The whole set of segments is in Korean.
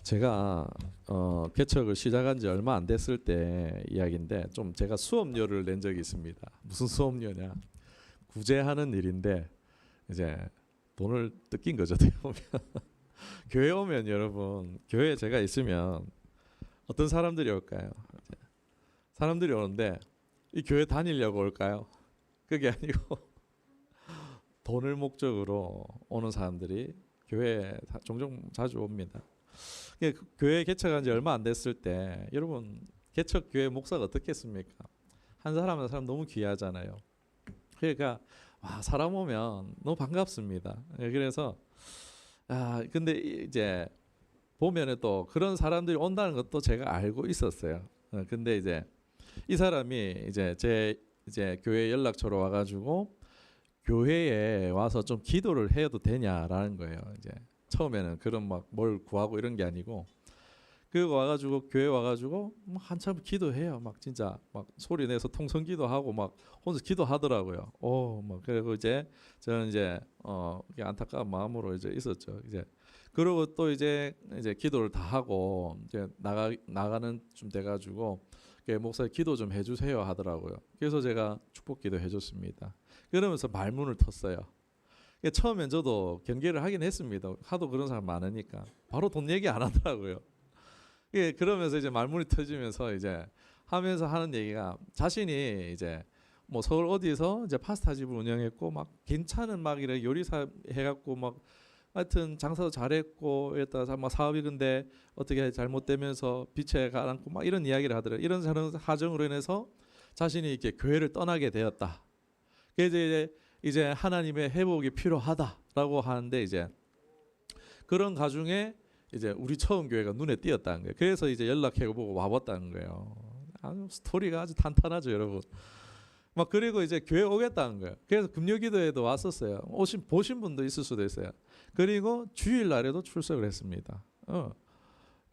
제가 개척을 시작한 지 얼마 안 됐을 때 이야기인데 좀 제가 수업료를 낸 적이 있습니다. 무슨 수업료냐? 구제하는 일인데 이제 돈을 뜯긴 거죠. 어떻게 보면 교회 오면 여러분 교회에 제가 있으면 어떤 사람들이 올까요? 사람들이 오는데 이 교회 다니려고 올까요? 그게 아니고 돈을 목적으로 오는 사람들이 교회에 종종 자주 옵니다. 교회 개척한 지 얼마 안 됐을 때 여러분 개척 교회 목사가 어떻겠습니까? 한 사람 한 사람 너무 귀하잖아요. 그러니까 와, 사람 오면 너무 반갑습니다. 그래서 근데 이제 보면은 또 그런 사람들이 온다는 것도 제가 알고 있었어요. 근데 이제 이 사람이 이제 교회 연락처로 와가지고 교회에 와서 좀 기도를 해도 되냐라는 거예요. 이제 처음에는 그런 막 뭘 구하고 이런 게 아니고 그 와가지고 교회 와가지고 뭐 한참 기도해요. 막 진짜 막 소리 내서 통성기도하고 막 혼자 기도하더라고요. 막 그리고 이제 저는 이제 안타까운 마음으로 이제 있었죠. 이제 그리고 또 이제 기도를 다 하고 이제 나가는 좀 돼가지고 목사님 기도 좀 해주세요 하더라고요. 그래서 제가 축복기도 해줬습니다. 그러면서 말문을 텄어요. 처음엔 저도 경계를 하긴 했습니다. 하도 그런 사람 많으니까 바로 돈 얘기 안 하더라고요. 그러면서 이제 말문이 터지면서 이제 하면서 하는 얘기가 자신이 이제 뭐 서울 어디서 이제 파스타 집을 운영했고 막 괜찮은 막 이래 요리사 해갖고 막 하여튼 장사도 잘했고 이랬다가 막 사업이 근데 어떻게 잘못되면서 빛에 가라앉고 막 이런 이야기를 하더라고요. 이런 사정으로 인해서 자신이 이렇게 교회를 떠나게 되었다. 그래서 이제 하나님의 회복이 필요하다라고 하는데 이제 그런 가중에 이제 우리 처음 교회가 눈에 띄었다는 거예요. 그래서 이제 연락해보고 와봤다는 거예요. 스토리가 아주 탄탄하죠, 여러분. 막 그리고 이제 교회 오겠다는 거예요. 그래서 금요기도에도 왔었어요. 보신 분도 있을 수도 있어요. 그리고 주일 날에도 출석을 했습니다.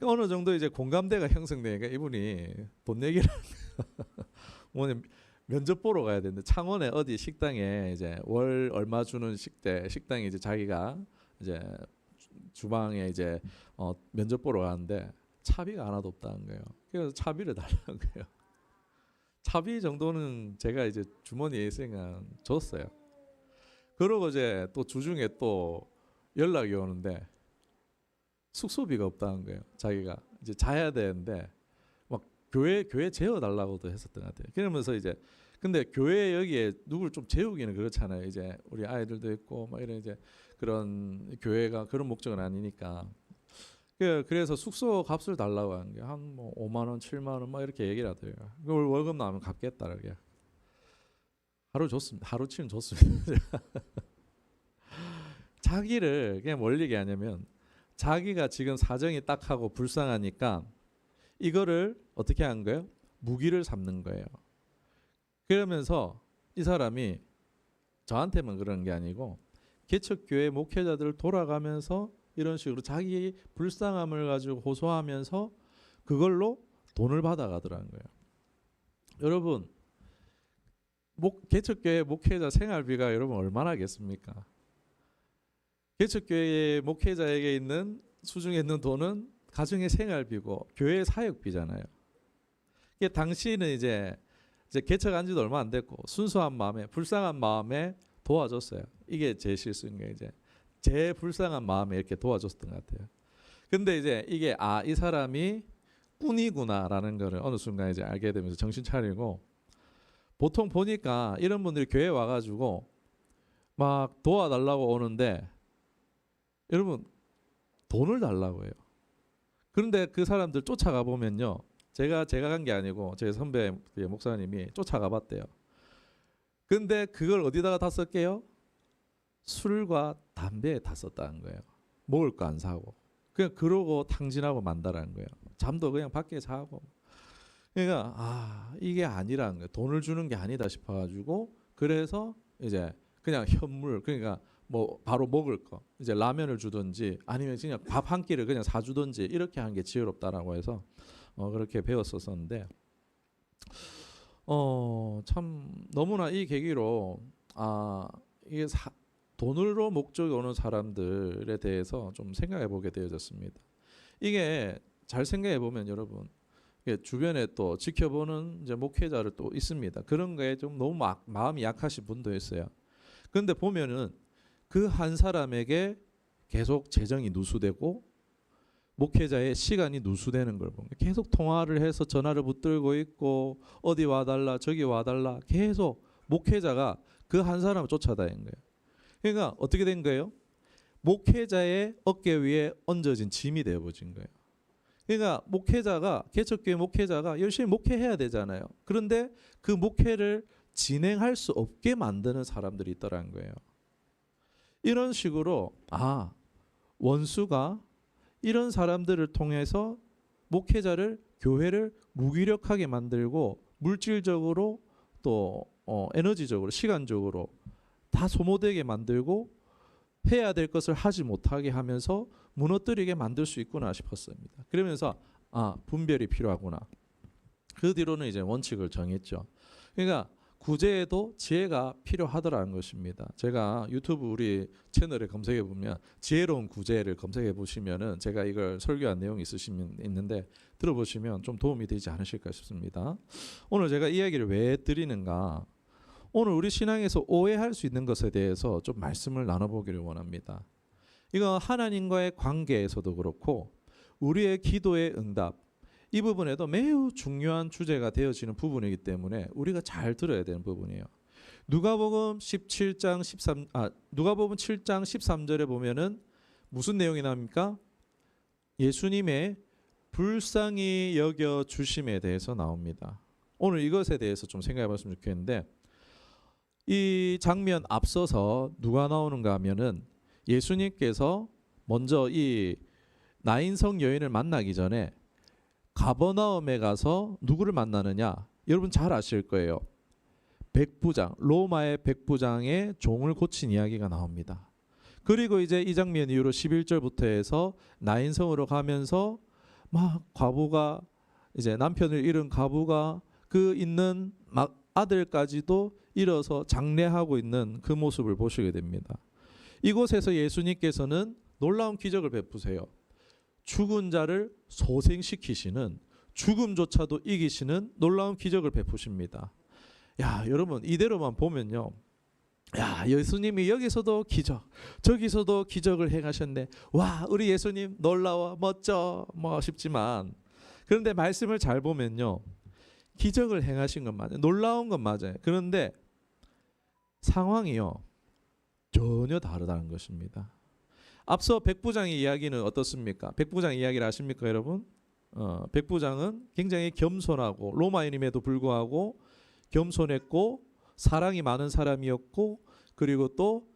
어느 정도 이제 공감대가 형성되니까 이분이 돈 얘기를 뭐냐 면접 보러 가야 되는데 창원에 어디 식당에 이제 월 얼마 주는 식당에 이제 자기가 이제 주방에 이제 면접 보러 가는데 차비가 하나도 없다는 거예요. 그래서 차비를 달라는 거예요. 차비 정도는 제가 이제 주머니에 있으니까 줬어요. 그러고 이제 또 주중에 또 연락이 오는데 숙소비가 없다는 거예요. 자기가 이제 자야 되는데 막 교회 재워달라고도 했었던 것 같아요. 그러면서 이제 근데 교회 여기에 누굴 좀 재우기는 그렇잖아요. 이제 우리 아이들도 있고 막 이런 이제 그런 교회가 그런 목적은 아니니까. 그래서 숙소 값을 달라고 하는 게 한 뭐 5만 원, 7만 원 막 이렇게 얘기를 하더라고요. 그걸 월급 나오면 갚겠다 이렇게. 하루치는 줬습니다. 자기를 그냥 뭘 얘기하냐면 자기가 지금 사정이 딱하고 불쌍하니까 이거를 어떻게 한 거예요? 무기를 삼는 거예요. 그러면서 이 사람이 저한테만 그런 게 아니고 개척교회 목회자들 돌아가면서 이런 식으로 자기 불쌍함을 가지고 호소하면서 그걸로 돈을 받아가더라는 거예요. 여러분 개척교회 목회자 생활비가 여러분 얼마나겠습니까? 개척교회 목회자에게 있는 수중에 있는 돈은 가정의 생활비고 교회 사역비잖아요. 당시는 이제 개척한 지도 얼마 안 됐고 순수한 마음에 불쌍한 마음에 도와줬어요. 이게 제 실수인 거예요. 이제 제 불쌍한 마음에 이렇게 도와줬던 것 같아요. 근데 이제 이게 이 사람이 꾼이구나라는 거를 어느 순간 이제 알게 되면서 정신 차리고 보통 보니까 이런 분들이 교회 와가지고 막 도와달라고 오는데 여러분 돈을 달라고 해요. 그런데 그 사람들 쫓아가 보면요. 제가 간 게 아니고 제 선배 목사님이 쫓아가 봤대요. 근데 그걸 어디다가 다 썼게요? 술과 담배에 다 썼다는 거예요. 먹을 거 안 사고. 그냥 그러고 탕진하고 만다라는 거예요. 잠도 그냥 밖에 자고. 그러니까 이게 아니라는 거예요. 돈을 주는 게 아니다 싶어가지고 그래서 이제 그냥 현물 그러니까 뭐 바로 먹을 거 이제 라면을 주든지 아니면 그냥 밥 한 끼를 그냥 사주든지 이렇게 하는 게 지혜롭다라고 해서 그렇게 배웠었는데 참 너무나 이 계기로 이게 돈으로 목적이 오는 사람들에 대해서 좀 생각해 보게 되어졌습니다. 이게 잘 생각해 보면 여러분, 이게 주변에 또 지켜보는 이제 목회자를 또 있습니다. 그런 거에 좀 너무 마음이 약하신 분도 있어요. 그런데 보면은 그 한 사람에게 계속 재정이 누수되고 목회자의 시간이 누수되는 걸 보면 계속 통화를 해서 전화를 붙들고 있고 어디 와달라 저기 와달라 계속 목회자가 그 한 사람을 쫓아다니는 거예요. 그러니까 어떻게 된 거예요? 목회자의 어깨 위에 얹어진 짐이 되어버린 거예요. 그러니까 목회자가 개척교회 목회자가 열심히 목회해야 되잖아요. 그런데 그 목회를 진행할 수 없게 만드는 사람들이 있더라는 거예요. 이런 식으로 원수가 이런 사람들을 통해서 목회자를 교회를 무기력하게 만들고 물질적으로 또 에너지적으로 시간적으로 다 소모되게 만들고 해야 될 것을 하지 못하게 하면서 무너뜨리게 만들 수 있구나 싶었습니다. 그러면서 분별이 필요하구나. 그 뒤로는 이제 원칙을 정했죠. 그러니까 구제에도 지혜가 필요하더라는 것입니다. 제가 유튜브 우리 채널에 검색해 보면 지혜로운 구제를 검색해 보시면은 제가 이걸 설교한 내용이 있는데 들어보시면 좀 도움이 되지 않으실까 싶습니다. 오늘 제가 이 이야기를 왜 드리는가? 오늘 우리 신앙에서 오해할 수 있는 것에 대해서 좀 말씀을 나눠보기를 원합니다. 이거 하나님과의 관계에서도 그렇고 우리의 기도의 응답 이 부분에도 매우 중요한 주제가 되어지는 부분이기 때문에 우리가 잘 들어야 되는 부분이에요. 누가복음 7장 13절에 보면은 무슨 내용이 나옵니까? 예수님의 불쌍히 여겨 주심에 대해서 나옵니다. 오늘 이것에 대해서 좀 생각해 봤으면 좋겠는데 이 장면 앞서서 누가 나오는가 하면은 예수님께서 먼저 이 나인성 여인을 만나기 전에 가버나움에 가서 누구를 만나느냐? 여러분 잘 아실 거예요. 백부장, 로마의 백부장의 종을 고친 이야기가 나옵니다. 그리고 이제 이 장면 이후로 11절부터 해서 나인성으로 가면서 막 과부가 이제 남편을 잃은 과부가 그 있는 막 아들까지도 잃어서 장례하고 있는 그 모습을 보시게 됩니다. 이곳에서 예수님께서는 놀라운 기적을 베푸세요. 죽은 자를 소생시키시는 죽음조차도 이기시는 놀라운 기적을 베푸십니다. 야, 여러분 이대로만 보면요. 야, 예수님이 여기서도 기적, 저기서도 기적을 행하셨네. 와, 우리 예수님 놀라워, 멋져, 뭐 싶지만 그런데 말씀을 잘 보면요. 기적을 행하신 건 맞아요. 놀라운 건 맞아요. 그런데 상황이요. 전혀 다르다는 것입니다. 앞서 백부장의 이야기는 어떻습니까? 백부장 이야기를 아십니까, 여러분? 백부장은 굉장히 겸손하고 로마인임에도 불구하고 겸손했고 사랑이 많은 사람이었고 그리고 또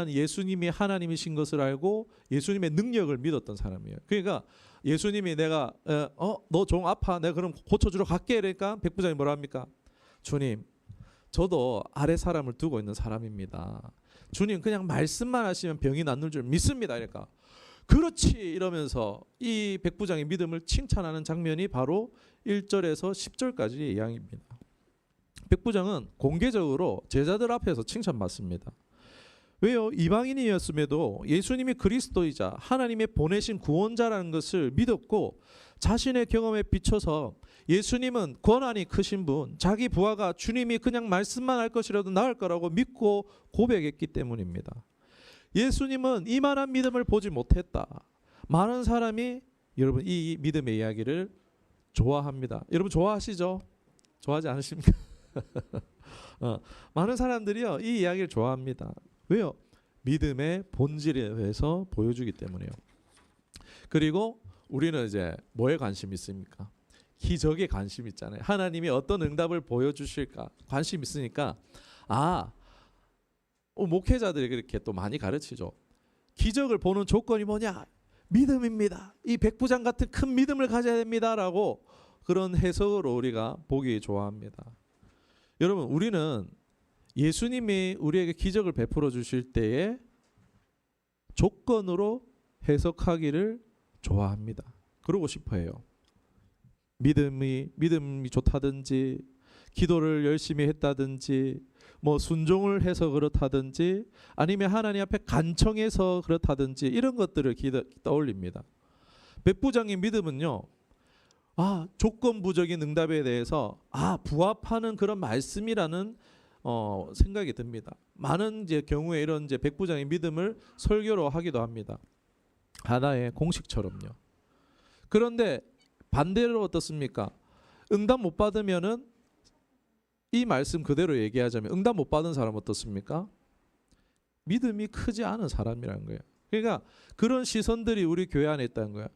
예수님이 하나님이신 것을 알고 예수님의 능력을 믿었던 사람이에요. 그러니까 예수님이 내가 너 종 아파 내가 그럼 고쳐주러 갈게 그러니까 백부장이 뭐라 합니까? 주님 저도 아래 사람을 두고 있는 사람입니다. 주님 그냥 말씀만 하시면 병이 낫는 줄 믿습니다. 그러니까 그렇지 이러면서 이 백부장의 믿음을 칭찬하는 장면이 바로 1절에서 10절까지의 이야기입니다. 백부장은 공개적으로 제자들 앞에서 칭찬받습니다. 왜요? 이방인이었음에도 예수님이 그리스도이자 하나님의 보내신 구원자라는 것을 믿었고 자신의 경험에 비춰서 예수님은 권한이 크신 분, 자기 부하가 주님이 그냥 말씀만 할 것이라도 나을 거라고 믿고 고백했기 때문입니다. 예수님은 이만한 믿음을 보지 못했다. 많은 사람이 여러분 이 믿음의 이야기를 좋아합니다. 여러분 좋아하시죠? 좋아하지 않으십니까? 많은 사람들이요 이 이야기를 좋아합니다. 왜요? 믿음의 본질에 대해서 보여주기 때문에요. 그리고 우리는 이제 뭐에 관심이 있습니까? 기적에 관심 있잖아요. 하나님이 어떤 응답을 보여주실까 관심 있으니까 목회자들이 그렇게 또 많이 가르치죠. 기적을 보는 조건이 뭐냐? 믿음입니다. 이 백부장 같은 큰 믿음을 가져야 됩니다라고 그런 해석으로 우리가 보기 좋아합니다. 여러분 우리는 예수님이 우리에게 기적을 베풀어 주실 때에 조건으로 해석하기를 좋아합니다. 그러고 싶어해요. 믿음이 좋다든지 기도를 열심히 했다든지 뭐 순종을 해서 그렇다든지 아니면 하나님 앞에 간청해서 그렇다든지 이런 것들을 떠올립니다. 백부장의 믿음은요, 조건부적인 응답에 대해서 부합하는 그런 말씀이라는 생각이 듭니다. 많은 이제 경우에 이런 이제 백부장의 믿음을 설교로 하기도 합니다. 하나의 공식처럼요. 그런데 반대로 어떻습니까? 응답 못 받으면은 이 말씀 그대로 얘기하자면 응답 못 받은 사람 어떻습니까? 믿음이 크지 않은 사람이라는 거예요. 그러니까 그런 시선들이 우리 교회 안에 있다는 거예요.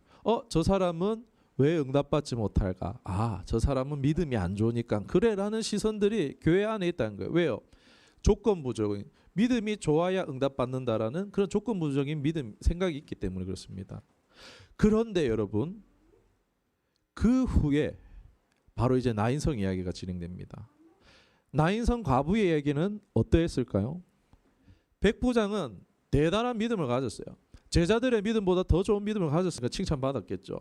저 사람은 왜 응답받지 못할까? 저 사람은 믿음이 안 좋으니까 그래라는 시선들이 교회 안에 있다는 거예요. 왜요? 조건부적인 믿음이 좋아야 응답받는다라는 그런 조건부적인 믿음 생각이 있기 때문에 그렇습니다. 그런데 여러분, 그 후에 바로 이제 나인성 이야기가 진행됩니다. 나인성 과부의 이야기는 어떠했을까요? 백부장은 대단한 믿음을 가졌어요. 제자들의 믿음보다 더 좋은 믿음을 가졌으니까 칭찬받았겠죠.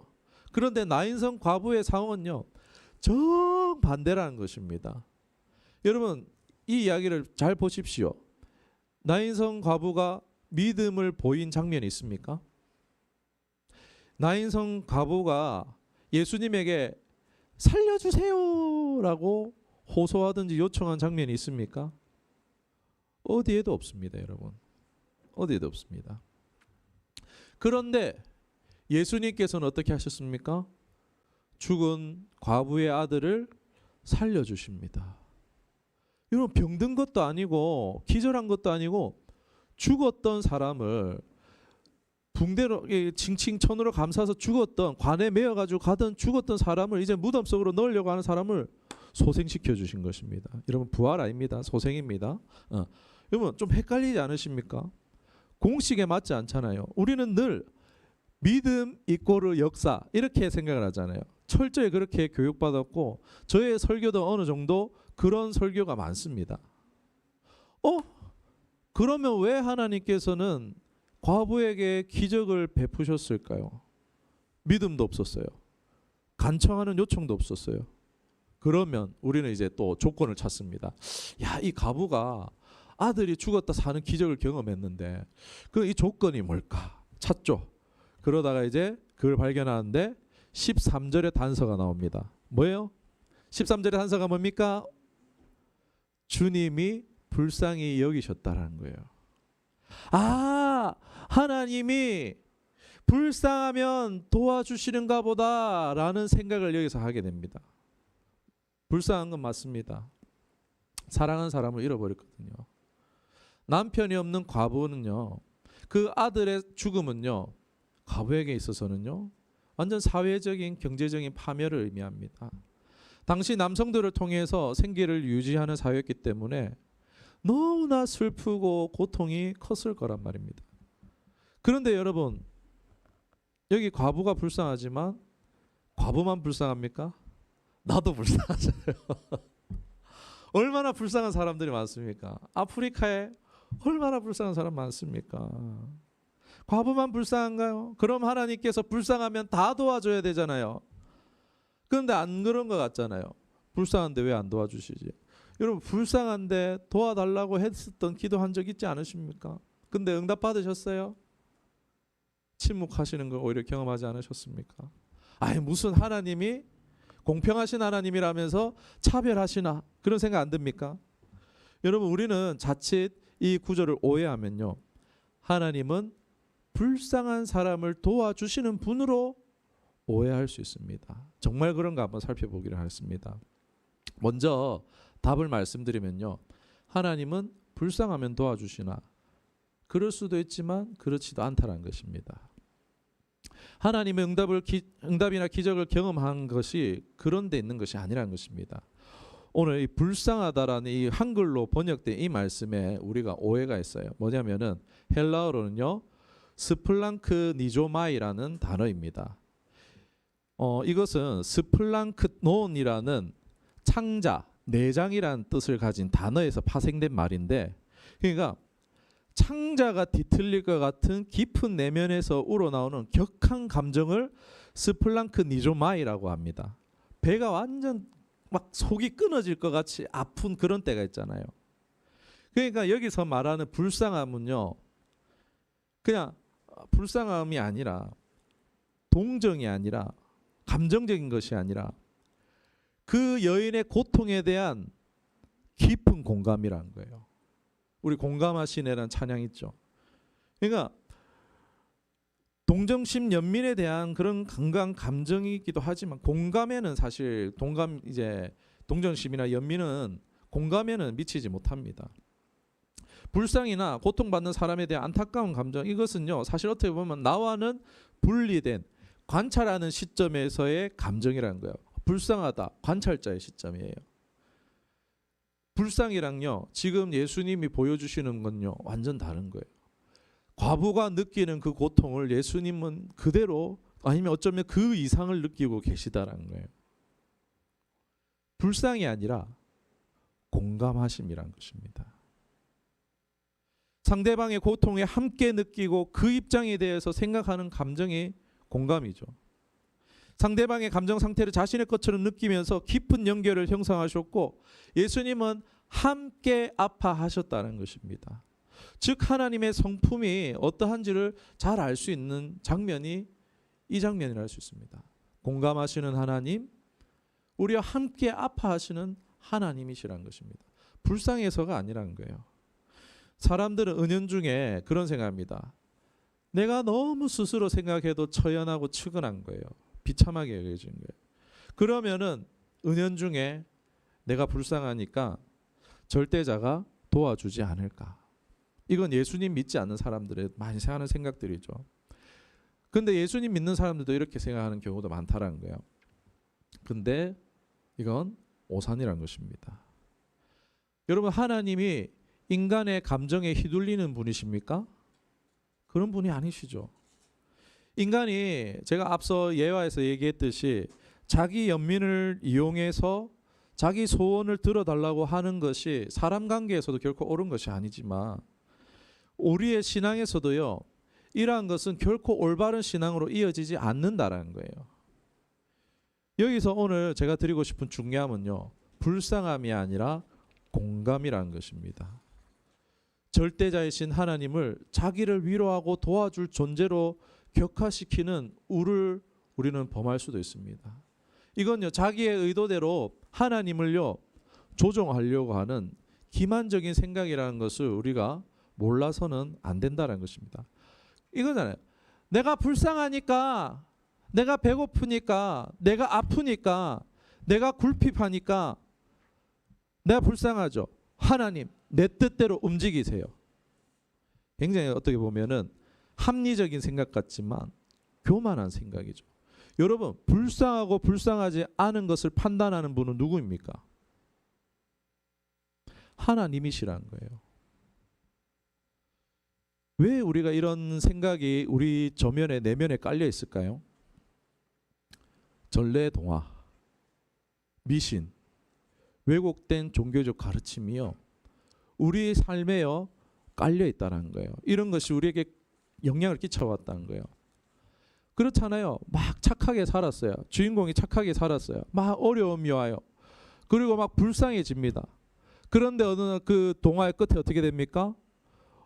그런데 나인성 과부의 상황은요, 정반대라는 것입니다. 여러분, 이 이야기를 잘 보십시오. 나인성 과부가 믿음을 보인 장면이 있습니까? 나인성 과부가 예수님에게 살려주세요 라고 호소하든지 요청한 장면이 있습니까? 어디에도 없습니다, 여러분. 어디에도 없습니다. 그런데 예수님께서는 어떻게 하셨습니까? 죽은 과부의 아들을 살려주십니다. 여러분, 병든 것도 아니고 기절한 것도 아니고 죽었던 사람을 붕대로 칭칭천으로 감싸서 죽었던, 관에 매어가지고 가던 죽었던 사람을 이제 무덤 속으로 넣으려고 하는 사람을 소생시켜 주신 것입니다. 여러분, 부활 아닙니다. 소생입니다. 여러분, 좀 헷갈리지 않으십니까? 공식에 맞지 않잖아요. 우리는 늘 믿음 이꼬르 역사 이렇게 생각을 하잖아요. 철저히 그렇게 교육받았고 저의 설교도 어느 정도 그런 설교가 많습니다. 그러면 왜 하나님께서는 과부에게 기적을 베푸셨을까요? 믿음도 없었어요. 간청하는 요청도 없었어요. 그러면 우리는 이제 또 조건을 찾습니다. 이 과부가 아들이 죽었다 사는 기적을 경험했는데 그 이 조건이 뭘까? 찾죠. 그러다가 이제 그걸 발견하는데 13절의 단서가 나옵니다. 뭐예요? 13절의 단서가 뭡니까? 주님이 불쌍히 여기셨다라는 거예요. 하나님이 불쌍하면 도와주시는가 보다라는 생각을 여기서 하게 됩니다. 불쌍한 건 맞습니다. 사랑하는 사람을 잃어버렸거든요. 남편이 없는 과부는요, 그 아들의 죽음은요, 과부에게 있어서는요, 완전 사회적인 경제적인 파멸을 의미합니다. 당시 남성들을 통해서 생계를 유지하는 사회였기 때문에 너무나 슬프고 고통이 컸을 거란 말입니다. 그런데 여러분, 여기 과부가 불쌍하지만 과부만 불쌍합니까? 나도 불쌍하잖아요. 얼마나 불쌍한 사람들이 많습니까? 아프리카에 얼마나 불쌍한 사람 많습니까? 과부만 불쌍한가요? 그럼 하나님께서 불쌍하면 다 도와줘야 되잖아요. 그런데 안 그런 것 같잖아요. 불쌍한데 왜 안 도와주시지? 여러분, 불쌍한데 도와달라고 했었던 기도한 적 있지 않으십니까? 근데 응답 받으셨어요? 침묵하시는 걸 오히려 경험하지 않으셨습니까? 무슨 하나님이 공평하신 하나님이라면서 차별하시나, 그런 생각 안 듭니까? 여러분, 우리는 자칫 이 구절을 오해하면요, 하나님은 불쌍한 사람을 도와주시는 분으로 오해할 수 있습니다. 정말 그런가 한번 살펴보기로 하겠습니다. 먼저 답을 말씀드리면요, 하나님은 불쌍하면 도와주시나, 그럴 수도 있지만 그렇지도 않다는 것입니다. 하나님의 응답이나 기적을 경험한 것이 그런 데 있는 것이 아니라는 것입니다. 오늘 이 불쌍하다라는 이 한글로 번역된 이 말씀에 우리가 오해가 있어요. 뭐냐면은 헬라어로는요, 스플랑크니조마이라는 단어입니다. 이것은 스플랑크논이라는 창자, 내장이라는 뜻을 가진 단어에서 파생된 말인데, 그러니까 창자가 뒤틀릴 것 같은 깊은 내면에서 우러나오는 격한 감정을 스플랑크니조마이라고 합니다. 배가 완전 막 속이 끊어질 것 같이 아픈 그런 때가 있잖아요. 그러니까 여기서 말하는 불쌍함은요, 그냥 불쌍함이 아니라 동정이 아니라, 감정적인 것이 아니라 그 여인의 고통에 대한 깊은 공감이라는 거예요. 우리 공감하시네라는 찬양 있죠. 그러니까 동정심 연민에 대한 그런 강한 감정이기도 하지만 공감에는 사실 동정심이나 연민은 공감에는 미치지 못합니다. 불쌍이나 고통받는 사람에 대한 안타까운 감정, 이것은요 사실 어떻게 보면 나와는 분리된 관찰하는 시점에서의 감정이라는 거예요. 불쌍하다, 관찰자의 시점이에요. 불쌍이랑요 지금 예수님이 보여주시는 건요 완전 다른 거예요. 과부가 느끼는 그 고통을 예수님은 그대로, 아니면 어쩌면 그 이상을 느끼고 계시다라는 거예요. 불쌍이 아니라 공감하심이란 것입니다. 상대방의 고통에 함께 느끼고 그 입장에 대해서 생각하는 감정이 공감이죠. 상대방의 감정 상태를 자신의 것처럼 느끼면서 깊은 연결을 형성하셨고, 예수님은 함께 아파하셨다는 것입니다. 즉 하나님의 성품이 어떠한지를 잘 알 수 있는 장면이 이 장면이라 할 수 있습니다. 공감하시는 하나님, 우리와 함께 아파하시는 하나님이시라는 것입니다. 불쌍해서가 아니라는 거예요. 사람들은 은연중에 그런 생각합니다. 내가 너무 스스로 생각해도 처연하고 측은한 거예요. 비참하게 여겨지는 거예요. 그러면은 은연중에 내가 불쌍하니까 절대자가 도와주지 않을까. 이건 예수님 믿지 않는 사람들의 많이 하는 생각들이죠. 근데 예수님 믿는 사람들도 이렇게 생각하는 경우도 많다라는 거예요. 근데 이건 오산이라는 것입니다. 여러분, 하나님이 인간의 감정에 휘둘리는 분이십니까? 그런 분이 아니시죠. 인간이 제가 앞서 예화에서 얘기했듯이 자기 연민을 이용해서 자기 소원을 들어달라고 하는 것이 사람 관계에서도 결코 옳은 것이 아니지만, 우리의 신앙에서도요 이러한 것은 결코 올바른 신앙으로 이어지지 않는다라는 거예요. 여기서 오늘 제가 드리고 싶은 중요함은요, 불쌍함이 아니라 공감이라는 것입니다. 절대자이신 하나님을 자기를 위로하고 도와줄 존재로 격화시키는 우를 우리는 범할 수도 있습니다. 이건요 자기의 의도대로 하나님을요 조종하려고 하는 기만적인 생각이라는 것을 우리가 몰라서는 안 된다는 것입니다. 이거잖아요. 내가 불쌍하니까, 내가 배고프니까, 내가 아프니까, 내가 굴핍하니까 내가 불쌍하죠. 하나님 내 뜻대로 움직이세요. 굉장히 어떻게 보면은 합리적인 생각 같지만 교만한 생각이죠. 여러분, 불쌍하고 불쌍하지 않은 것을 판단하는 분은 누구입니까? 하나님이시라는 거예요. 왜 우리가 이런 생각이 우리 저면에 내면에 깔려 있을까요? 전래동화, 미신, 왜곡된 종교적 가르침이요 우리 삶에요 깔려 있다는 거예요. 이런 것이 우리에게 영향을 끼쳐왔다는 거예요. 그렇잖아요. 막 착하게 살았어요. 주인공이 착하게 살았어요. 막 어려움이 와요. 그리고 막 불쌍해집니다. 그런데 어느 날 그 동화의 끝에 어떻게 됩니까?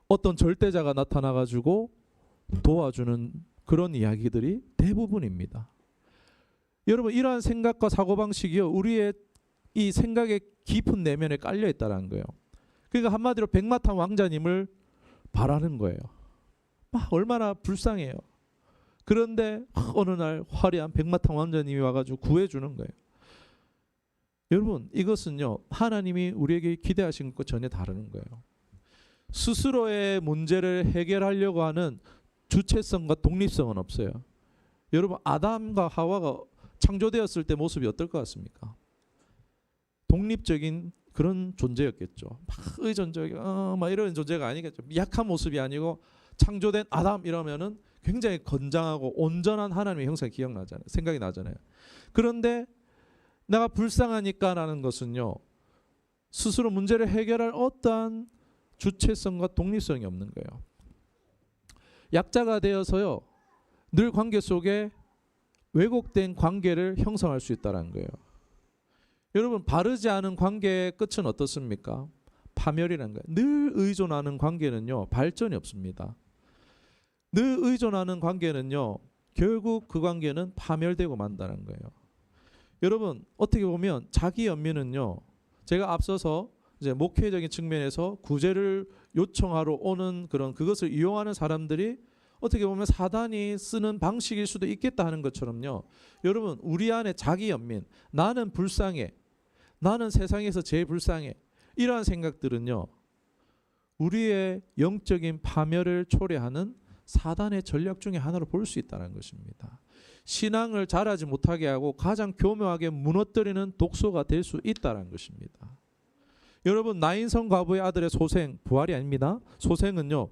어떤 절대자가 나타나가지고 도와주는 그런 이야기들이 대부분입니다. 여러분, 이러한 생각과 사고방식이요 우리의 이 생각의 깊은 내면에 깔려 있다는 거예요. 그러니까 한마디로 백마탄 왕자님을 바라는 거예요. 막 얼마나 불쌍해요. 그런데 어느 날 화려한 백마탄 왕자님이 와가지고 구해주는 거예요. 여러분, 이것은요 하나님이 우리에게 기대하신 것과 전혀 다른 거예요. 스스로의 문제를 해결하려고 하는 주체성과 독립성은 없어요. 여러분, 아담과 하와가 창조되었을 때 모습이 어떨 것 같습니까? 독립적인 그런 존재였겠죠. 막 의존적인 막 이런 존재가 아니겠죠. 약한 모습이 아니고 창조된 아담 이러면은 굉장히 건장하고 온전한 하나님의 형상이 기억나잖아요. 생각이 나잖아요. 그런데 내가 불쌍하니까라는 것은요 스스로 문제를 해결할 어떠한 주체성과 독립성이 없는 거예요. 약자가 되어서요 늘 관계 속에 왜곡된 관계를 형성할 수 있다는 거예요. 여러분, 바르지 않은 관계의 끝은 어떻습니까? 파멸이라는 거예요. 늘 의존하는 관계는요 발전이 없습니다. 늘 의존하는 관계는요 결국 그 관계는 파멸되고 만다는 거예요. 여러분 어떻게 보면 자기 연민은요. 제가 앞서서 이제 목회적인 측면에서 구제를 요청하러 오는 그런 그것을 이용하는 사람들이 어떻게 보면 사단이 쓰는 방식일 수도 있겠다 하는 것처럼요. 여러분 우리 안에 자기 연민, 나는 불쌍해, 나는 세상에서 제일 불쌍해, 이러한 생각들은요. 우리의 영적인 파멸을 초래하는 사단의 전략 중에 하나로 볼 수 있다는 것입니다. 신앙을 자라지 못하게 하고 가장 교묘하게 무너뜨리는 독소가 될 수 있다는 것입니다. 여러분 나인성 과부의 아들의 소생, 부활이 아닙니다. 소생은요.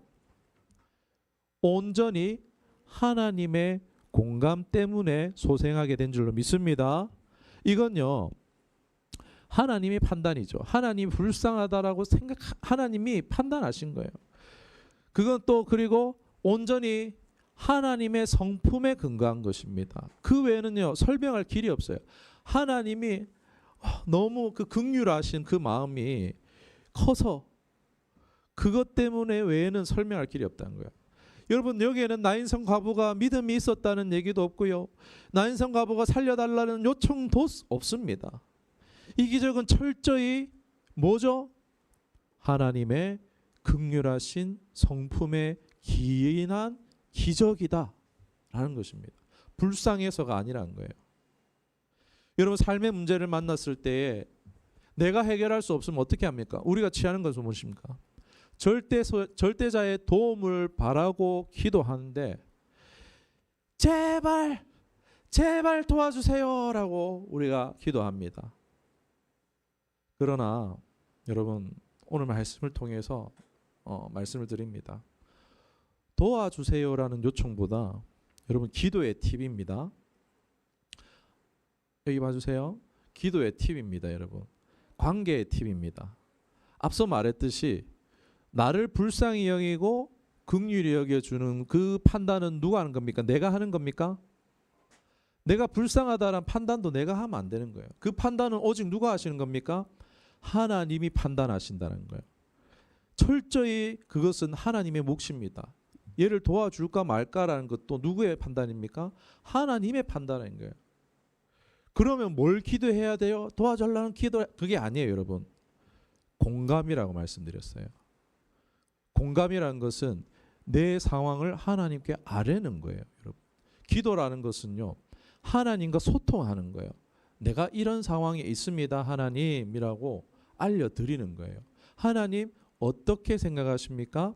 온전히 하나님의 공감 때문에 소생하게 된 줄로 믿습니다. 이건요. 하나님이 판단이죠. 하나님이 불쌍하다라고 하나님이 판단하신 거예요. 그건 또 그리고 온전히 하나님의 성품에 근거한 것입니다. 그 외에는요. 설명할 길이 없어요. 하나님이 너무 그 긍휼하신 그 마음이 커서 그것 때문에 외에는 설명할 길이 없다는 거예요. 여러분 여기에는 나인성 과부가 믿음이 있었다는 얘기도 없고요. 나인성 과부가 살려달라는 요청도 없습니다. 이 기적은 철저히 뭐죠? 하나님의 긍휼하신 성품에 기인한 기적이다 라는 것입니다. 불쌍해서가 아니라는 거예요. 여러분 삶의 문제를 만났을 때에 내가 해결할 수 없으면 어떻게 합니까? 우리가 취하는 것은 무엇입니까? 절대자의 도움을 바라고 기도하는데 제발 도와주세요 라고 우리가 기도합니다. 그러나 여러분 오늘 말씀을 통해서 말씀을 드립니다. 도와주세요라는 요청보다 여러분 기도의 팁입니다. 여기 봐주세요. 기도의 팁입니다. 여러분 관계의 팁입니다. 앞서 말했듯이 나를 불쌍히 여기고 긍휼히 여겨주는 그 판단은 누가 하는 겁니까? 내가 하는 겁니까? 내가 불쌍하다는 판단도 내가 하면 안 되는 거예요. 그 판단은 오직 누가 하시는 겁니까? 하나님이 판단하신다는 거예요. 철저히 그것은 하나님의 몫입니다. 얘를 도와줄까 말까라는 것도 누구의 판단입니까? 하나님의 판단인 거예요. 그러면 뭘 기도해야 돼요? 도와달라는 기도, 그게 아니에요, 여러분. 공감이라고 말씀드렸어요. 공감이라는 것은 내 상황을 하나님께 아뢰는 거예요, 여러분. 기도라는 것은요, 하나님과 소통하는 거예요. 내가 이런 상황에 있습니다, 하나님이라고 알려드리는 거예요. 하나님 어떻게 생각하십니까?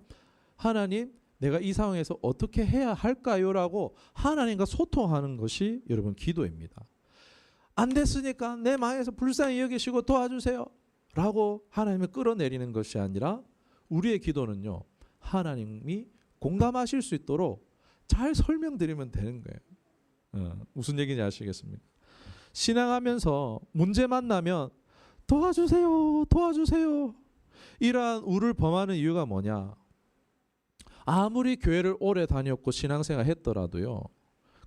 하나님 내가 이 상황에서 어떻게 해야 할까요? 라고 하나님과 소통하는 것이 여러분 기도입니다. 안 됐으니까 내 마음에서 불쌍히 여기시고 도와주세요 라고 하나님을 끌어내리는 것이 아니라 우리의 기도는요, 하나님이 공감하실 수 있도록 잘 설명드리면 되는 거예요. 무슨 얘기인지 아시겠습니까? 신앙하면서 문제 만나면 도와주세요 이러한 우를 범하는 이유가 뭐냐? 아무리 교회를 오래 다녔고 신앙생활 했더라도요,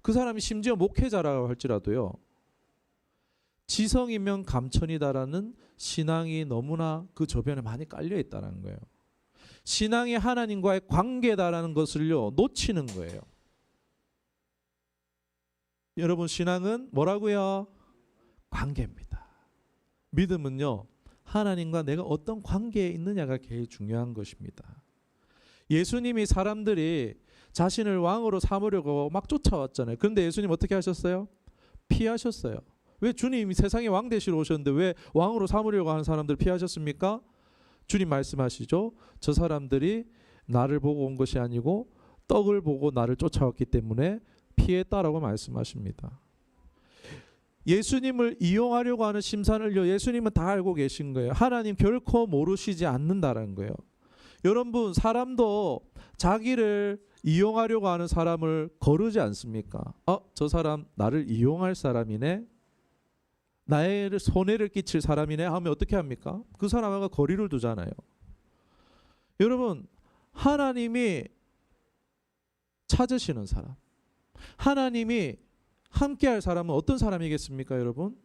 그 사람이 심지어 목회자라고 할지라도요, 지성이면 감천이다라는 신앙이 너무나 그 저변에 많이 깔려 있다는 거예요. 신앙이 하나님과의 관계다라는 것을요 놓치는 거예요. 여러분 신앙은 뭐라고요? 관계입니다. 믿음은요 하나님과 내가 어떤 관계에 있느냐가 제일 중요한 것입니다. 예수님이 사람들이 자신을 왕으로 삼으려고 막 쫓아왔잖아요. 그런데 예수님 어떻게 하셨어요? 피하셨어요. 왜 주님이 세상에 왕 되시러 오셨는데 왜 왕으로 삼으려고 하는 사람들 피하셨습니까? 주님 말씀하시죠. 저 사람들이 나를 보고 온 것이 아니고 떡을 보고 나를 쫓아왔기 때문에 피했다라고 말씀하십니다. 예수님을 이용하려고 하는 심산을요 예수님은 다 알고 계신 거예요. 하나님 결코 모르시지 않는다는 거예요. 여러분 사람도 자기를 이용하려고 하는 사람을 거르지 않습니까? 저 사람 나를 이용할 사람이네, 나의 손해를 끼칠 사람이네 하면 어떻게 합니까? 그 사람과 거리를 두잖아요. 여러분 하나님이 찾으시는 사람, 하나님이 함께할 사람은 어떤 사람이겠습니까? 여러분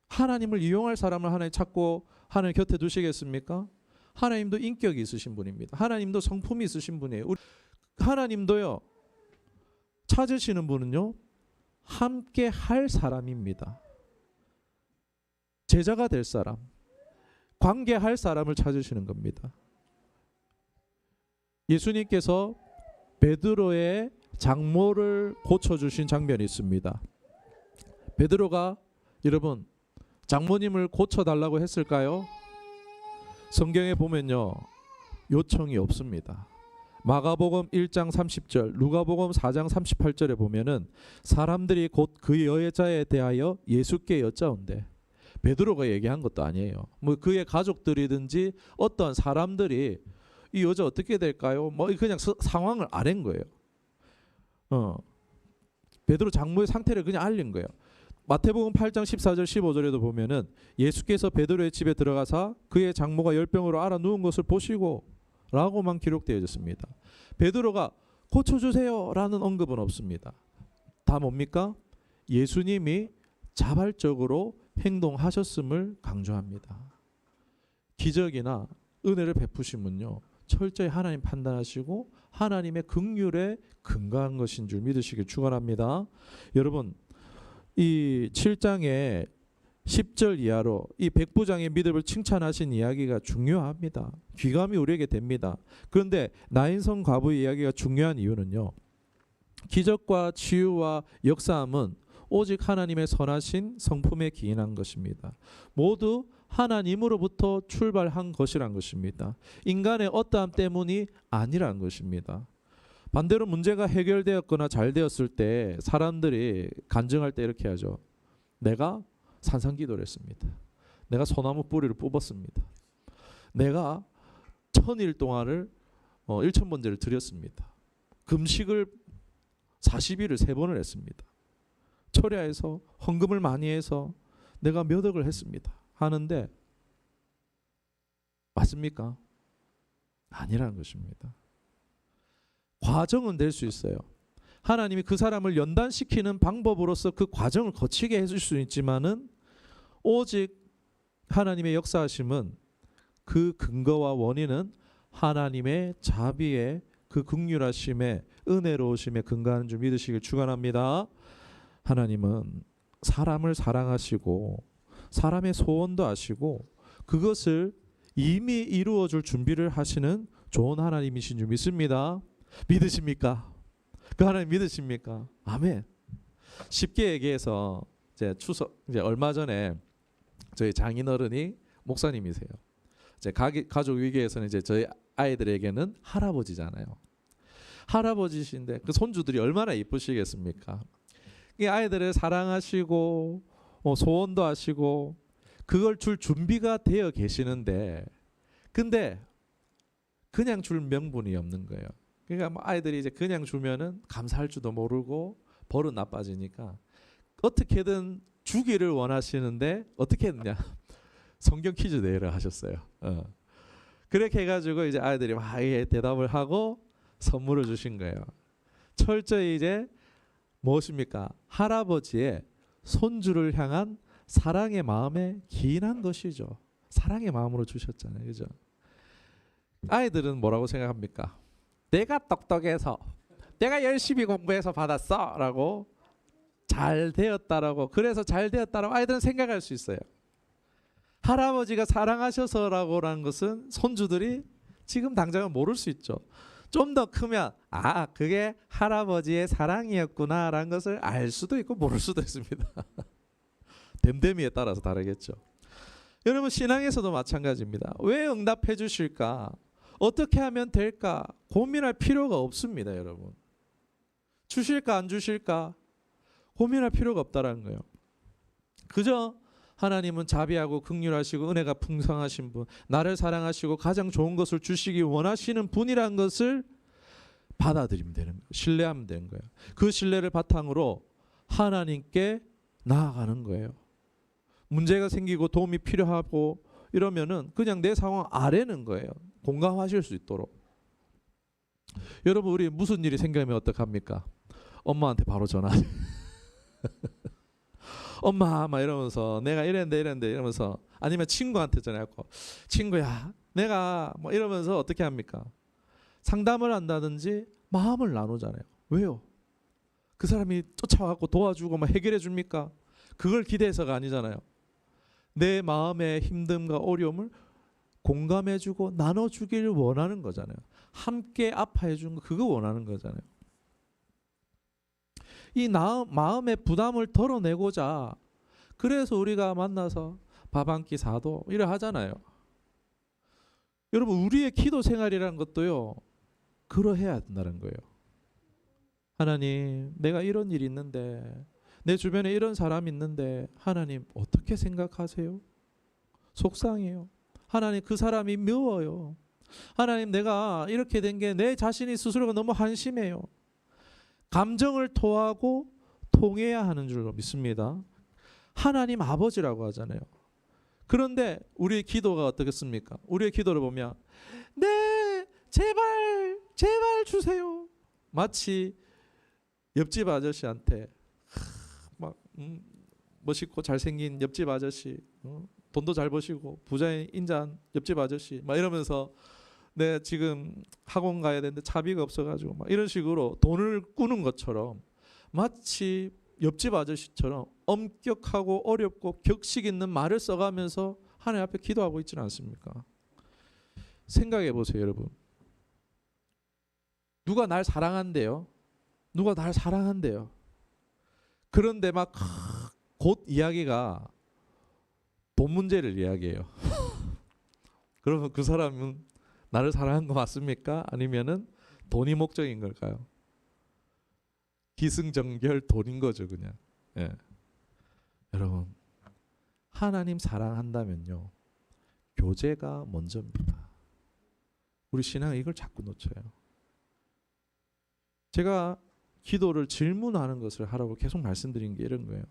하나님을 이용할 사람을 하나님 찾고 하나님 곁에 두시겠습니까? 하나님도 인격이 있으신 분입니다. 하나님도 성품이 있으신 분이에요. 하나님도요 찾으시는 분은요, 함께 할 사람입니다. 제자가 될 사람, 관계할 사람을 찾으시는 겁니다. 예수님께서 베드로의 장모를 고쳐주신 장면이 있습니다. 베드로가 여러분 장모님을 고쳐달라고 했을까요? 성경에 보면요, 요청이 없습니다. 마가복음 1장 30절, 누가복음 4장 38절에 보면은 사람들이 곧 그 여자에 대하여 예수께 여짜온대. 베드로가 얘기한 것도 아니에요. 뭐 그의 가족들이든지 어떤 사람들이 이 여자 어떻게 될까요? 뭐 그냥 상황을 아는 거예요. 베드로 장모의 상태를 그냥 알린 거예요. 마태복음 8장 14절 15절에도 보면은 예수께서 베드로의 집에 들어가사 그의 장모가 열병으로 앓아 누운 것을 보시고 라고만 기록되어 있습니다. 베드로가 고쳐주세요 라는 언급은 없습니다. 다 뭡니까? 예수님이 자발적으로 행동하셨음을 강조합니다. 기적이나 은혜를 베푸심은요, 철저히 하나님 판단하시고 하나님의 긍휼에 근거한 것인 줄 믿으시길 축원합니다. 여러분, 이 7장의 10절 이하로 이 백부장의 믿음을 칭찬하신 이야기가 중요합니다. 귀감이 우리에게 됩니다. 그런데 나인성 과부의 이야기가 중요한 이유는요, 기적과 치유와 역사함은 오직 하나님의 선하신 성품에 기인한 것입니다. 모두 하나님으로부터 출발한 것이란 것입니다. 인간의 어떠함 때문이 아니란 것입니다. 반대로 문제가 해결되었거나 잘 되었을 때 사람들이 간증할 때 이렇게 하죠. 내가 산상기도를 했습니다. 내가 소나무 뿌리를 뽑았습니다. 내가 1000일 동안을 1000번제를 드렸습니다. 금식을 40일을 3번을 했습니다. 철야해서 헌금을 많이 해서 내가 몇 억을 했습니다. 하는데 맞습니까? 아니라는 것입니다. 과정은 될 수 있어요. 하나님이 그 사람을 연단시키는 방법으로서 그 과정을 거치게 해줄 수 있지만은 오직 하나님의 역사하심은 그 근거와 원인은 하나님의 자비의 그 긍휼하심에 은혜로우심에 근거하는 줄 믿으시길 축원합니다. 하나님은 사람을 사랑하시고 사람의 소원도 아시고 그것을 이미 이루어줄 준비를 하시는 좋은 하나님이신 줄 믿습니다. 믿으십니까? 그 하나님 믿으십니까? 아멘. 쉽게 얘기해서 이제 얼마 전에 저희 장인어른이 목사님이세요. 이제 가족 위기에서는 이제 저희 아이들에게는 할아버지잖아요. 할아버지신데 그 손주들이 얼마나 이쁘시겠습니까? 이 아이들을 사랑하시고 소원도 하시고 그걸 줄 준비가 되어 계시는데 근데 그냥 줄 명분이 없는 거예요. 그러니까 뭐 아이들이 이제 그냥 주면은 감사할 줄도 모르고 버릇 나빠지니까 어떻게든 주기를 원하시는데 어떻게 했냐? 성경 퀴즈 내를 하셨어요. 그렇게 해가지고 이제 아이들이 막 대답을 하고 선물을 주신 거예요. 철저히 이제 무엇입니까? 할아버지의 손주를 향한 사랑의 마음에 기인한 것이죠. 사랑의 마음으로 주셨잖아요. 그죠? 아이들은 뭐라고 생각합니까? 내가 똑똑해서 내가 열심히 공부해서 받았어 라고 잘 되었다라고 그래서 잘 되었다라고 아이들은 생각할 수 있어요. 할아버지가 사랑하셔서라고라는 것은 손주들이 지금 당장은 모를 수 있죠. 좀 더 크면 그게 할아버지의 사랑이었구나라는 것을 알 수도 있고 모를 수도 있습니다. 됨됨이에 따라서 다르겠죠. 여러분 신앙에서도 마찬가지입니다. 왜 응답해 주실까? 어떻게 하면 될까? 고민할 필요가 없습니다. 여러분. 주실까 안 주실까? 고민할 필요가 없다라는 거예요. 그저 하나님은 자비하고 긍휼하시고 은혜가 풍성하신 분, 나를 사랑하시고 가장 좋은 것을 주시기 원하시는 분이라는 것을 받아들이면 되는 거예요. 신뢰하면 되는 거예요. 그 신뢰를 바탕으로 하나님께 나아가는 거예요. 문제가 생기고 도움이 필요하고 이러면은 그냥 내 상황 아뢰는 거예요. 공감하실 수 있도록. 여러분 우리 무슨 일이 생기면 어떡합니까? 엄마한테 바로 전화. 엄마 막 이러면서 내가 이랬는데 이러면서 아니면 친구한테 전화하고 친구야 내가 뭐 이러면서 어떻게 합니까? 상담을 한다든지 마음을 나누잖아요. 왜요? 그 사람이 쫓아와서 도와주고 막 해결해 줍니까? 그걸 기대해서가 아니잖아요. 내 마음의 힘듦과 어려움을 공감해주고 나눠주기를 원하는 거잖아요. 함께 아파해주는 거 그거 원하는 거잖아요. 이 마음의 부담을 덜어내고자 그래서 우리가 만나서 밥 한 끼 사도 이래 하잖아요. 여러분 우리의 기도 생활이라는 것도요. 그러해야 된다는 거예요. 하나님 내가 이런 일이 있는데 내 주변에 이런 사람이 있는데 하나님 어떻게 생각하세요? 속상해요. 하나님 그 사람이 미워요. 하나님 내가 이렇게 된 게 내 자신이 스스로가 너무 한심해요. 감정을 토하고 통해야 하는 줄로 믿습니다. 하나님 아버지라고 하잖아요. 그런데 우리의 기도가 어떻겠습니까? 우리의 기도를 보면 네 제발 제발 주세요. 마치 옆집 아저씨한테 막 멋있고 잘생긴 옆집 아저씨 돈도 잘 버시고 부자인 인자한 옆집 아저씨 막 이러면서 내 지금 학원 가야 되는데 차비가 없어가지고 막 이런 식으로 돈을 꾸는 것처럼 마치 옆집 아저씨처럼 엄격하고 어렵고 격식 있는 말을 써가면서 하나님 앞에 기도하고 있지는 않습니까? 생각해 보세요 여러분. 누가 날 사랑한대요? 누가 날 사랑한대요? 그런데 막 곧 이야기가 돈 문제를 이야기해요. 그러면 그 사람은 나를 사랑한 거 맞습니까? 아니면은 돈이 목적인 걸까요? 기승전결 돈인 거죠 그냥. 예. 여러분 하나님 사랑한다면요 교제가 먼저입니다. 우리 신앙은 이걸 자꾸 놓쳐요. 제가 기도를 질문하는 것을 하라고 계속 말씀드린 게 이런 거예요.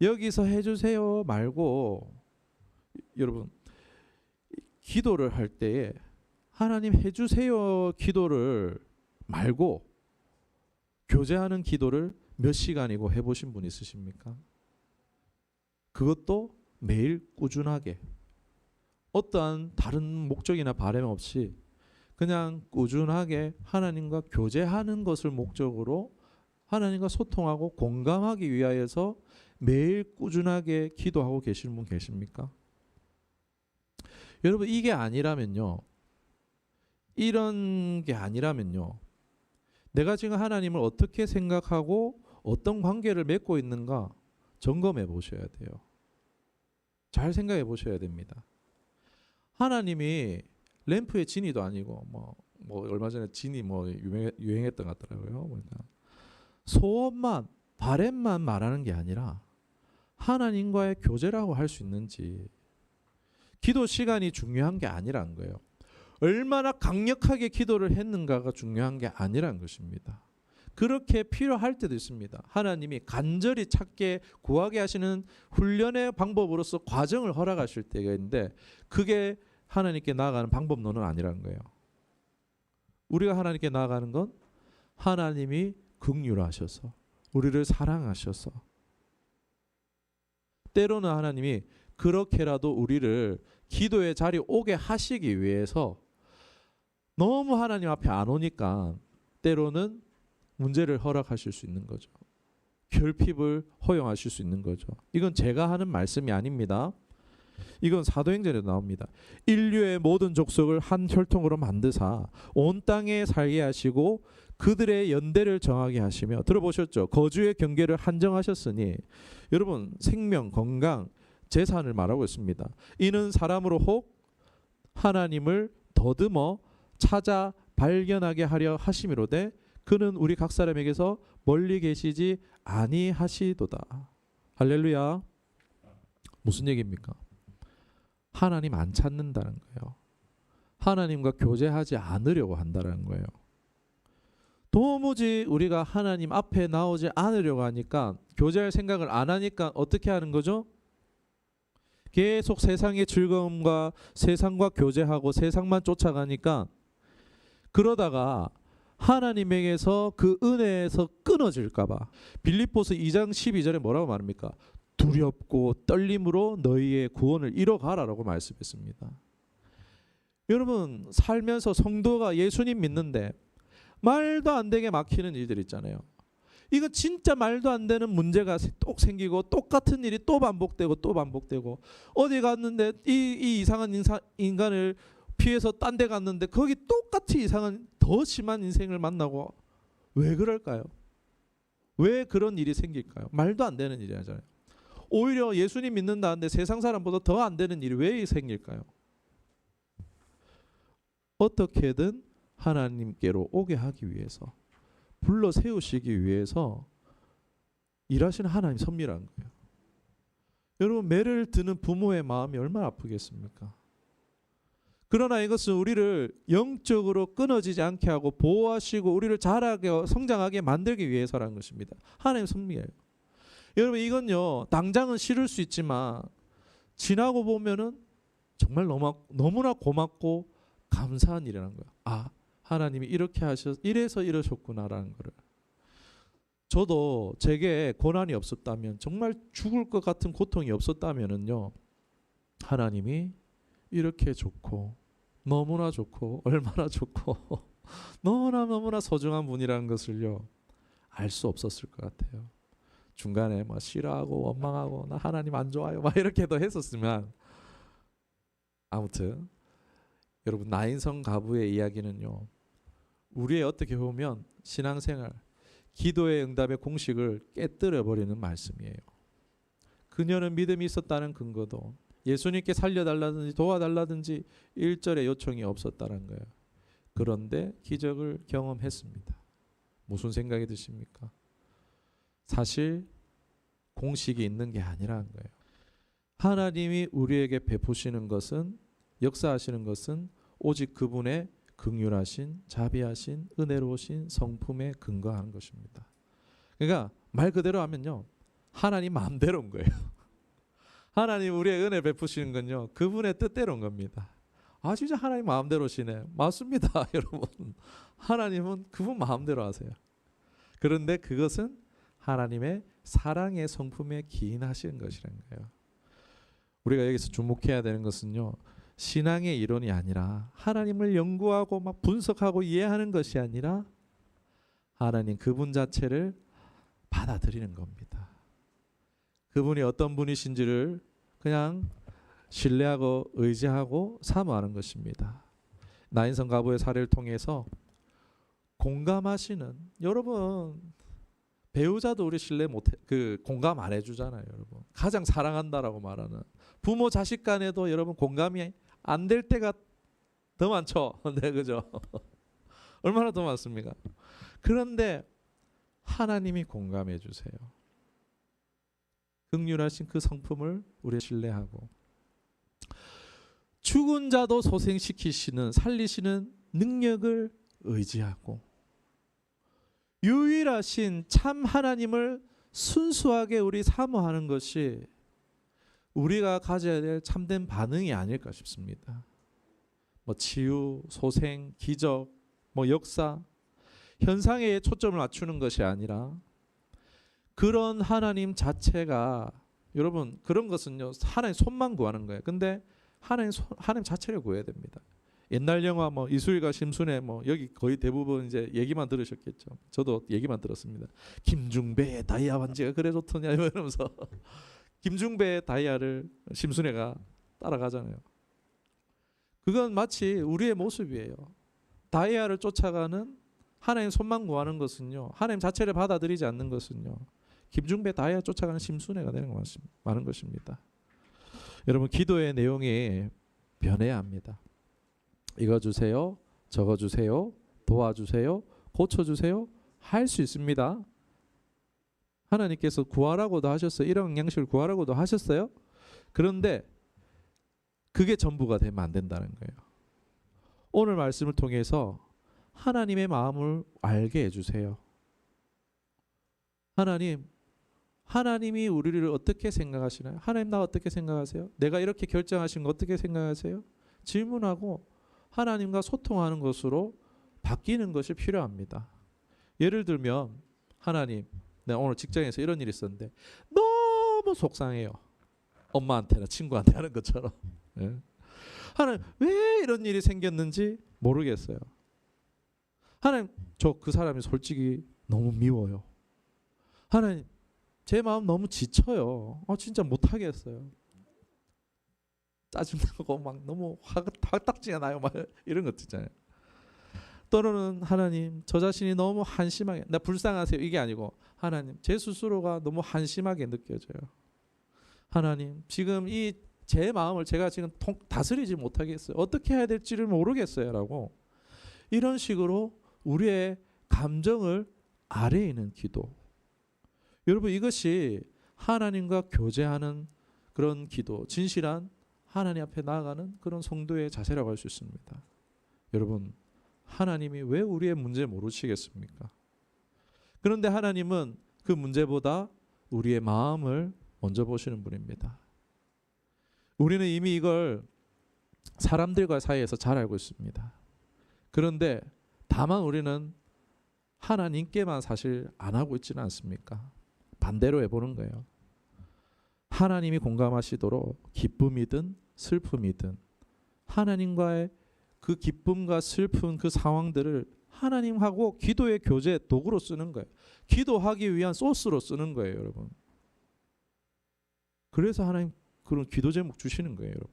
여기서 해주세요 말고 여러분 기도를 할 때에 하나님 해주세요 기도를 말고 교제하는 기도를 몇 시간이고 해보신 분 있으십니까? 그것도 매일 꾸준하게 어떠한 다른 목적이나 바람 없이 그냥 꾸준하게 하나님과 교제하는 것을 목적으로 하나님과 소통하고 공감하기 위하여서 매일 꾸준하게 기도하고 계시는 분 계십니까? 여러분 이게 아니라면요. 이런 게 아니라면요. 내가 지금 하나님을 어떻게 생각하고 어떤 관계를 맺고 있는가 점검해 보셔야 돼요. 잘 생각해 보셔야 됩니다. 하나님이 램프의 진이도 아니고 뭐 얼마 전에 진이 유행했던 것 같더라고요. 그러니까 소원만 바램만 말하는 게 아니라 하나님과의 교제라고 할 수 있는지 기도 시간이 중요한 게 아니란 거예요. 얼마나 강력하게 기도를 했는가가 중요한 게 아니란 것입니다. 그렇게 필요할 때도 있습니다. 하나님이 간절히 찾게 구하게 하시는 훈련의 방법으로서 과정을 허락하실 때가 있는데 그게 하나님께 나아가는 방법론은 아니란 거예요. 우리가 하나님께 나아가는 건 하나님이 긍휼하셔서 우리를 사랑하셔서 때로는 하나님이 그렇게라도 우리를 기도의 자리에 오게 하시기 위해서 너무 하나님 앞에 안 오니까 때로는 문제를 허락하실 수 있는 거죠. 결핍을 허용하실 수 있는 거죠. 이건 제가 하는 말씀이 아닙니다. 이건 사도행전에도 나옵니다. 인류의 모든 족속을 한 혈통으로 만드사 온 땅에 살게 하시고 그들의 연대를 정하게 하시며 들어보셨죠? 거주의 경계를 한정하셨으니 여러분 생명, 건강, 재산을 말하고 있습니다. 이는 사람으로 혹 하나님을 더듬어 찾아 발견하게 하려 하심이로되 그는 우리 각 사람에게서 멀리 계시지 아니하시도다. 할렐루야. 무슨 얘기입니까? 하나님 안 찾는다는 거예요. 하나님과 교제하지 않으려고 한다는 거예요. 도무지 우리가 하나님 앞에 나오지 않으려고 하니까 교제할 생각을 안 하니까 어떻게 하는 거죠? 계속 세상의 즐거움과 세상과 교제하고 세상만 쫓아가니까 그러다가 하나님에게서 그 은혜에서 끊어질까 봐 빌립보서 2장 12절에 뭐라고 말합니까? 두렵고 떨림으로 너희의 구원을 이뤄가라라고 말씀했습니다. 여러분 살면서 성도가 예수님 믿는데 말도 안 되게 막히는 일들 있잖아요. 이거 진짜 말도 안 되는 문제가 또 생기고 똑같은 일이 또 반복되고 또 반복되고 어디 갔는데 이 이상한 인간을 피해서 딴 데 갔는데 거기 똑같이 이상한 더 심한 인생을 만나고 왜 그럴까요? 왜 그런 일이 생길까요? 말도 안 되는 일이 하잖아요. 오히려 예수님 믿는다는데 세상 사람보다 더 안 되는 일이 왜 생길까요? 어떻게든 하나님께로 오게 하기 위해서 불러 세우시기 위해서 일하시는 하나님 섭리라는 거예요. 여러분 매를 드는 부모의 마음이 얼마나 아프겠습니까? 그러나 이것은 우리를 영적으로 끊어지지 않게 하고 보호하시고 우리를 자라게 성장하게 만들기 위해서라는 것입니다. 하나님 섭리예요. 여러분 이건요 당장은 싫을 수 있지만 지나고 보면은 정말 너무나 고맙고 감사한 일이라는 거예요. 아 하나님이 이렇게 이래서 이러셨구나라는 거를. 저도 제게 고난이 없었다면 정말 죽을 것 같은 고통이 없었다면은요 하나님이 이렇게 좋고 너무나 좋고 얼마나 좋고 너무나 소중한 분이라는 것을요 알 수 없었을 것 같아요. 중간에 막 싫어하고 원망하고 나 하나님 안 좋아요 막 이렇게도 했었으면 아무튼 여러분 나인성 가부의 이야기는요 우리의 어떻게 보면 신앙생활 기도의 응답의 공식을 깨뜨려 버리는 말씀이에요. 그녀는 믿음이 있었다는 근거도 예수님께 살려달라든지 도와달라든지 1절의 요청이 없었다는 거예요. 그런데 기적을 경험했습니다. 무슨 생각이 드십니까? 사실 공식이 있는 게 아니라는 거예요. 하나님이 우리에게 베푸시는 것은 역사하시는 것은 오직 그분의 긍휼하신 자비하신 은혜로우신 성품에 근거하는 것입니다. 그러니까 말 그대로 하면요 하나님 마음대로인 거예요. 하나님 우리의 은혜 베푸시는 건요 그분의 뜻대로인 겁니다. 아 진짜 하나님 마음대로시네. 맞습니다. 여러분 하나님은 그분 마음대로 하세요. 그런데 그것은 하나님의 사랑의 성품에 기인하시는 것이라는 거예요. 우리가 여기서 주목해야 되는 것은요 신앙의 이론이 아니라 하나님을 연구하고 막 분석하고 이해하는 것이 아니라 하나님 그분 자체를 받아들이는 겁니다. 그분이 어떤 분이신지를 그냥 신뢰하고 의지하고 사모하는 것입니다. 나인성 가부의 사례를 통해서 공감하시는 여러분 배우자도 우리 신뢰 못해 공감 안 해주잖아요. 여러분 가장 사랑한다라고 말하는 부모 자식 간에도 여러분 공감이 안 될 때가 더 많죠. 네, 그죠? 얼마나 더 많습니까? 그런데 하나님이 공감해 주세요. 긍휼하신 그 성품을 우리 신뢰하고 죽은 자도 소생시키시는 살리시는 능력을 의지하고 유일하신 참 하나님을 순수하게 우리 사모하는 것이 우리가 가져야 될 참된 반응이 아닐까 싶습니다. 뭐 치유, 소생, 기적, 뭐 역사, 현상에 초점을 맞추는 것이 아니라 그런 하나님 자체가 여러분 그런 것은요 하나님 손만 구하는 거예요. 근데 하나님 자체를 구해야 됩니다. 옛날 영화 뭐 이수일과 심순애 뭐 여기 거의 대부분 이제 얘기만 들으셨겠죠. 저도 얘기만 들었습니다. 김중배의 다이아 반지가 그래 좋더냐 이러면서 김중배의 다이아를 심순애가 따라가잖아요. 그건 마치 우리의 모습이에요. 다이아를 쫓아가는 하나님 손만 구하는 것은요. 하나님 자체를 받아들이지 않는 것은요. 김중배 다이아 쫓아가는 심순애가 되는 거 많은 것입니다. 여러분 기도의 내용이 변해야 합니다. 이거 주세요. 저거 주세요. 도와주세요. 고쳐주세요. 할 수 있습니다. 하나님께서 구하라고도 하셨어요. 일용 양식을 구하라고도 하셨어요. 그런데 그게 전부가 되면 안 된다는 거예요. 오늘 말씀을 통해서 하나님의 마음을 알게 해주세요. 하나님이 우리를 어떻게 생각하시나요? 하나님 나 어떻게 생각하세요? 내가 이렇게 결정하신 거 어떻게 생각하세요? 질문하고 하나님과 소통하는 것으로 바뀌는 것이 필요합니다. 예를 들면 하나님 내가 오늘 직장에서 이런 일이 있었는데 너무 속상해요. 엄마한테나 친구한테 하는 것처럼. 예. 하나님 왜 이런 일이 생겼는지 모르겠어요. 하나님 저 그 사람이 솔직히 너무 미워요. 하나님, 제 마음 너무 지쳐요. 진짜 못하겠어요. 짜증나고 막 너무 화딱지가 나요. 막 이런 것 있잖아요. 또는 하나님, 저 자신이 너무 한심하게, 나 불쌍하세요, 이게 아니고 하나님, 제 스스로가 너무 한심하게 느껴져요. 하나님, 지금 이 제 마음을 제가 지금 다스리지 못하겠어요. 어떻게 해야 될지를 모르겠어요. 라고 이런 식으로 우리의 감정을 아래에 있는 기도. 여러분, 이것이 하나님과 교제하는 그런 기도, 진실한 하나님 앞에 나아가는 그런 성도의 자세라고 할 수 있습니다. 여러분, 하나님이 왜 우리의 문제 모르시겠습니까? 그런데 하나님은 그 문제보다 우리의 마음을 먼저 보시는 분입니다. 우리는 이미 이걸 사람들과 사이에서 잘 알고 있습니다. 그런데 다만 우리는 하나님께만 사실 안 하고 있지는 않습니까? 반대로 해보는 거예요. 하나님이 공감하시도록 기쁨이든 슬픔이든 하나님과의 그 기쁨과 슬픈 그 상황들을 하나님하고 기도의 교제 도구로 쓰는 거예요. 기도하기 위한 소스로 쓰는 거예요, 여러분. 그래서 하나님 그런 기도 제목 주시는 거예요, 여러분.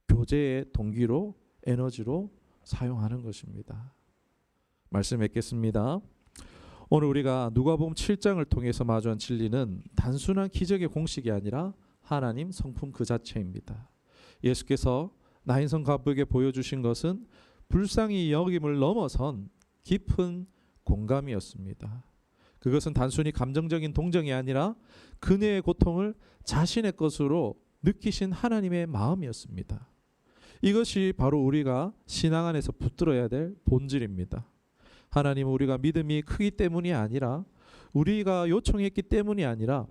교제의 동기로, 에너지로 사용하는 것입니다. 말씀 맺겠습니다. 오늘 우리가 누가복음 7장을 통해서 마주한 진리는 단순한 기적의 공식이 아니라 하나님 성품 그 자체입니다. 예수께서 나인성 가부에게 보여주신 것은 불쌍히 여김을 넘어선 깊은 공감이었습니다. 그것은 단순히 감정적인 동정이 아니라 그녀의 고통을 자신의 것으로 느끼신 하나님의 마음이었습니다. 이것이 바로 우리가 신앙 안에서 붙들어야 될 본질입니다. 하나님은 우리가 믿음이 크기 때문이 아니라, 우리가 요청했기 때문이 아니라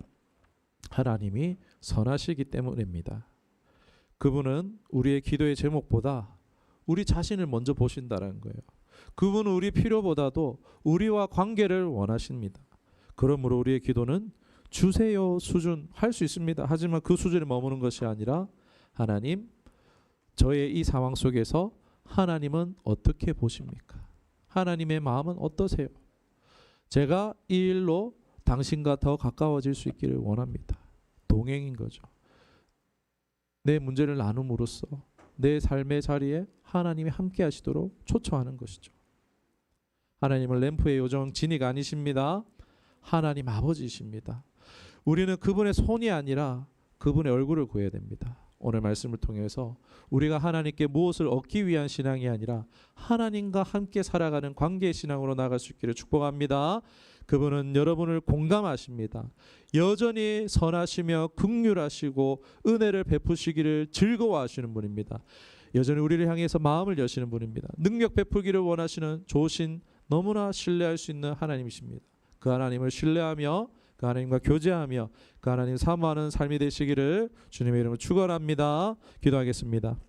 하나님이 선하시기 때문입니다. 그분은 우리의 기도의 제목보다 우리 자신을 먼저 보신다는 거예요. 그분은 우리 필요보다도 우리와 관계를 원하십니다. 그러므로 우리의 기도는 주세요 수준 할 수 있습니다. 하지만 그 수준에 머무는 것이 아니라, 하나님, 저의 이 상황 속에서 하나님은 어떻게 보십니까? 하나님의 마음은 어떠세요? 제가 이 일로 당신과 더 가까워질 수 있기를 원합니다. 동행인 거죠. 내 문제를 나눔으로써 내 삶의 자리에 하나님이 함께 하시도록 초청하는 것이죠. 하나님은 램프의 요정 지니가 아니십니다. 하나님 아버지이십니다. 우리는 그분의 손이 아니라 그분의 얼굴을 구해야 됩니다. 오늘 말씀을 통해서 우리가 하나님께 무엇을 얻기 위한 신앙이 아니라 하나님과 함께 살아가는 관계의 신앙으로 나아갈 수 있기를 축복합니다. 그분은 여러분을 공감하십니다. 여전히 선하시며 긍휼하시고 은혜를 베푸시기를 즐거워하시는 분입니다. 여전히 우리를 향해서 마음을 여시는 분입니다. 능력 베풀기를 원하시는 좋으신, 너무나 신뢰할 수 있는 하나님이십니다. 그 하나님을 신뢰하며 그 하나님과 교제하며 그 하나님 사모하는 삶이 되시기를 주님의 이름으로 축원합니다. 기도하겠습니다.